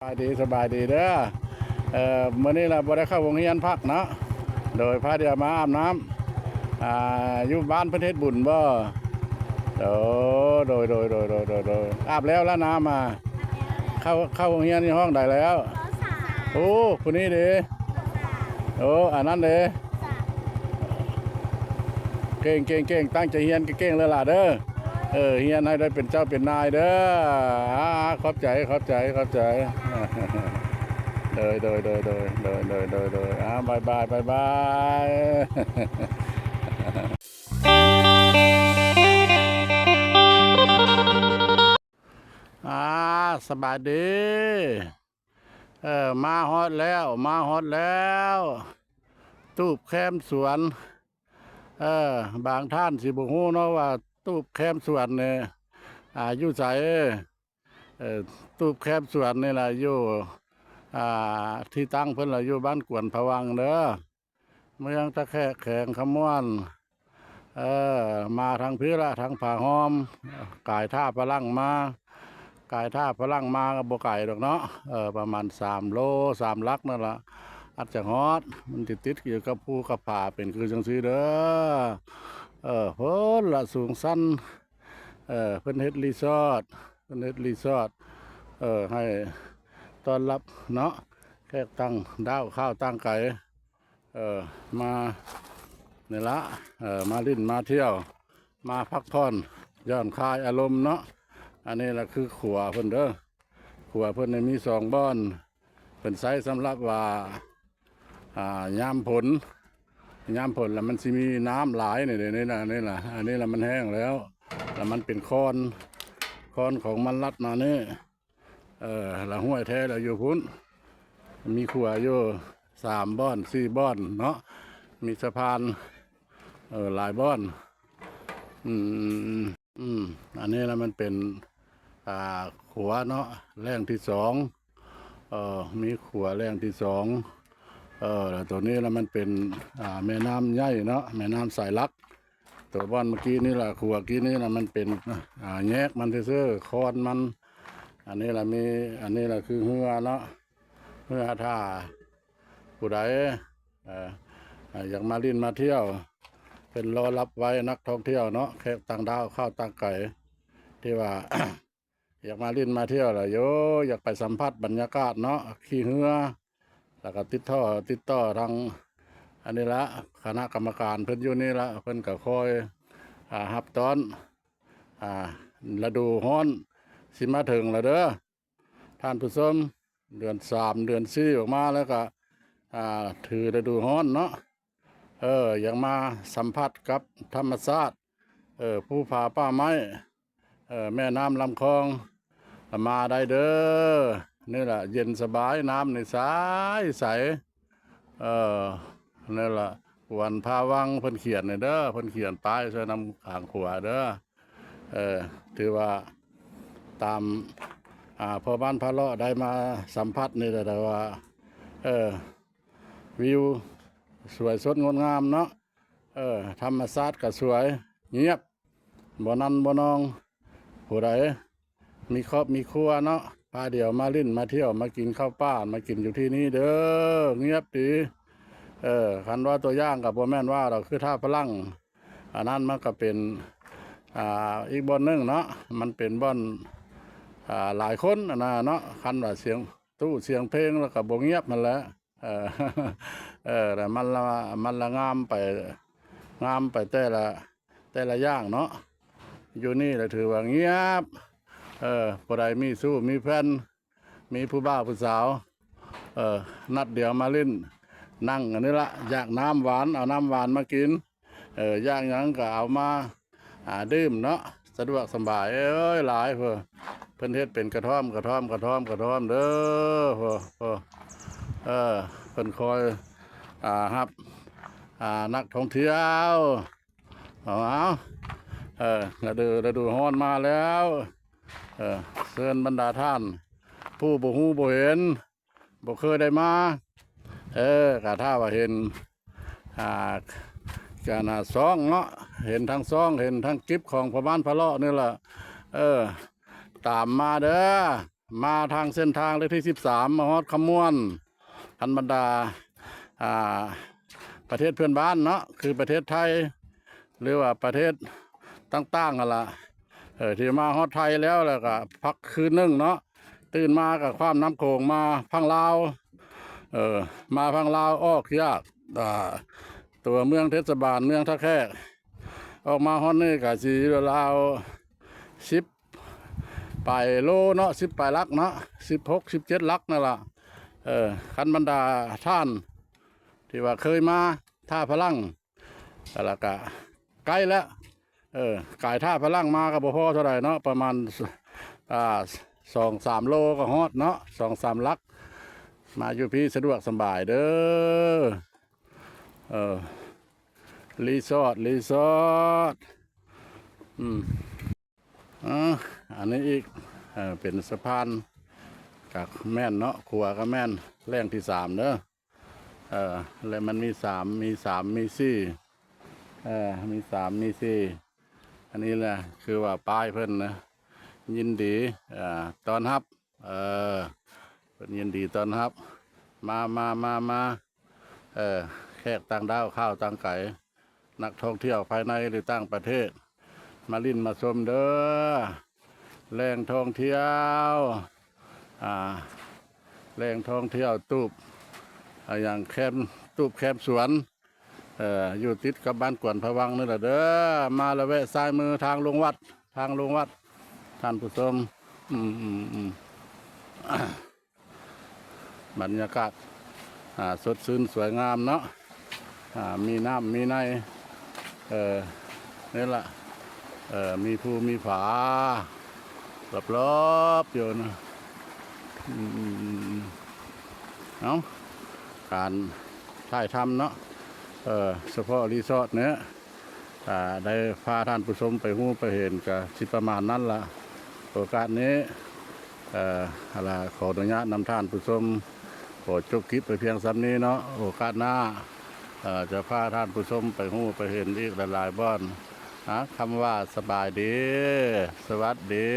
สบายดีเด้อมื้อนี้เราบ่ได้เข้าโรงเรียนพักเนาะโดยพาเดียวมาอาบน้ำอยู่บ้านเพิ่นเฮ็ดบุญบ่โอ้โดยอาบแล้วน้ำมาเข้าโรงเรียนในห้องได้แล้วโอ้คนนี้ดิโอ้อันนั้นเด้เก่งตั้งใจเรียนเก่งเลยล่ะเด้อเรียนให้ได้เป็นเจ้าเป็นนายเด้อขอบใจโดยบายสบายดีมาฮอดแล้วตูบแคมสวนบางท่านสิบ่ฮู้เนาะว่าตูบแคมสวนเนี่ยอยู่ไสตูบแคมสวนนี่ล่ะอยู่ที่ตั้งเพิ่นล่ะอยู่บ้านกวนผวังเด้อเมืองตะแคกแข็งขมวนมาทางพี่ละทางผาหอมกายท่าพลังมากายท่าพลังมาก็บ่ไกลดอกเนาะประมาณ3 โล 3 ลักนั่นล่ะอาจจะฮอดมันติดอยู่กับภูกับป่าเป็นคือจังซี่เด้อเพิ่นละสูงสั้นเพิ่นเฮ็ดรีสอร์ทให้ต้อนรับเนาะแขกตั้งดาวข้าวตั้งไก่มานี่ละมาลิ้นมาเที่ยวมาพักผ่อนย่อนคลายอารมณ์เนาะอันนี้แหละคือขัวเพิ่นเด้อขัวเพิ่นมี2 บ่อนเป็นไซส์สำหรับว่ายามฝนแล้วมันสิมีน้ำหลายนี่ล่ะอันนี้ล่ะมันแห้งแล้วมันเป็นคอนของมันลัดมานี่ละห้วยแท้แล้วอยู่พุ่นมีขัวอยู่3 บ่อน 4 บ่อนเนาะมีสะพานหลายบ่อนอันนี้แล้วมันเป็นขัวเนาะแรงที่2มีขัวแรงที่2แล้วตัวนี้แล้วมันเป็นแม่น้ำใหญ่เนาะแม่น้ำสายลักตัวบ้านเมื่อกี้นี่แหละขัวกี้นี่แหละมันเป็นแยกมันซื่อคอนมันอันนี้แหละคือเหือเนาะเหือท่าผู้ใดอยากมาลิ้นมาเที่ยวเป็นรอรับไว้นักท่องเที่ยวเนาะแขกต่างดาวข้าวต่างไก่ที่ว่า อยากมาลิ้นมาเที่ยวล่ะอยากไปสัมผัสบรรยากาศเนาะขี่เหือแล้วก็ติดต่อทางอันนี้ละคณะกรรมการเพิ่นอยู่นี่ละเพิ่นก็คอยรับตอนฤดูร้อนสิมาถึงแล้วเด้อท่านผู้ชมเดือน3 เดือน 4ออกมาแล้วก็ถือฤดูร้อนเนาะอยากมาสัมผัสกับธรรมชาติภูผาป่าไม้แม่น้ำลำคลองมาได้เด้อนี่แหละเย็นสบายน้ำในใสนี่แหละวันพาวังเพิ่นเขียนเด้อเพิ่นเขียนป้ายช่วยนำขางขวาเด้อถือว่าตามพอบ้านพระเลาะได้มาสัมผัสนี่แต่ว่าวิวสวยสดงดงามเนาะธรรมชาติก็สวยเงียบบ่นันบ่นองผู้ใดมีครอบมีครัวเนาะพาเดี่ยวมาลิ้นมาเที่ยวมากินข้าวป้ามากินอยู่ที่นี่เด้อเงียบดีคันว่าตัวอย่างกับบ่แม่นว่าเราคือท่าพลังอันนั้นมันก็เป็นอีกบ่อนนึงเนาะมันเป็นบ่อนหลายคนนะเนาะคันว่าเสียงตู้เสียงเพลงแล้วก็บ่เงียบมันแหละแต่มันละงามไปแต่ละอย่างเนาะอยู่นี่แหละถือว่าเงียบผู้ใดมีสู้มีแฟนมีผู้บ่าวผู้สาวนัดเดี๋ยวมาเล่นนั่งอันนี้ละอยากน้ำหวานเอาน้ำหวานมากินอยากหยังก็เอามาดื่มเนาะสะดวกสบายหลายเพิ่นเฮ็ดเป็นกระท่อมเด้อเพิ่นคอยครับนักท่องเที่ยวฤดูร้อนมาแล้วเชิญบรรดาท่านผู้บ่ฮู้บ่เห็นบ่เคยได้มากะถ้าว่าเห็นการซองเนาะเห็นทั้งซองเห็นทั้งคลิปของพระบ้านพระเลาะนี่แหละตามมาเด้อ มาทางเส้นทางเลขที่13มาฮอดขมวนคันบรรดาอ่าประเทศเพื่อนบ้านเนาะคือประเทศไทยหรือว่าประเทศต่างๆกันละที่มาฮอดไทยแล้วก็พักคืนนึงเนาะตื่นมากับความน้ำโขงมาพังลาวมาพังลาวออกยากตัวเมืองเทศบาลเมืองท่าแขกออกมาฮอดนี่ก็สิราว10 ไปโลเนาะ10 ไปลักเนาะ16 17 ลักนั่นล่ะคันบรรดาท่านที่ว่าเคยมาท่าพลังแล้วก็ใกล้แล้วกายท่าพลังมาก็บ่พอเท่าไหร่เนาะประมาณ2-3 โลก็ฮอดเนาะ2-3 ลักมาอยู่พี่สะดวกสบายเด้อรีสอร์ทอันนี้อีกเป็นสะพานกับแม่นเนาะขัวกับแม่นแรงที่3เด้อแล้วมันมี3มี4มี3มี4อันนี้แหละคือว่าป้ายเพิ่นนะยินดีต้อนรับเพิ่นยินดีต้อนรับมาแขกต่างดาวข้าวต่างไก่นักท่องเที่ยวภายในหรือต่างประเทศมาลิ้นมาชมเด้อแหล่งท่องเที่ยวแหล่งท่องเที่ยวตูบอย่างแคมตูบแคมสวนอยู่ติดกับบ้านกวนพะวังนี่แหละเด้อมาละแวะซ้ายมือทางลงวัดท่านผู้ชมบรรยากาศสดชื่นสวยงามเนาะมีน้ำมีในนี่แหละมีภูมีผารอบๆอยู่นะเอาการถ่ายทำเนาะเฉพาะรีสอร์ทเนี้ยได้พาท่านผู้ชมไปหู้ไปเห็นกับสิประมาณนั้นละโอกาสนี้ขออนุญาตนำท่านผู้ชมขอจบคลิปไปเพียงซ้ำนี้เนาะโอกาสหน้าจะพาท่านผู้ชมไปหู้ไปเห็นอีกหลายๆบ้านคำว่าสบายดีสวัสดี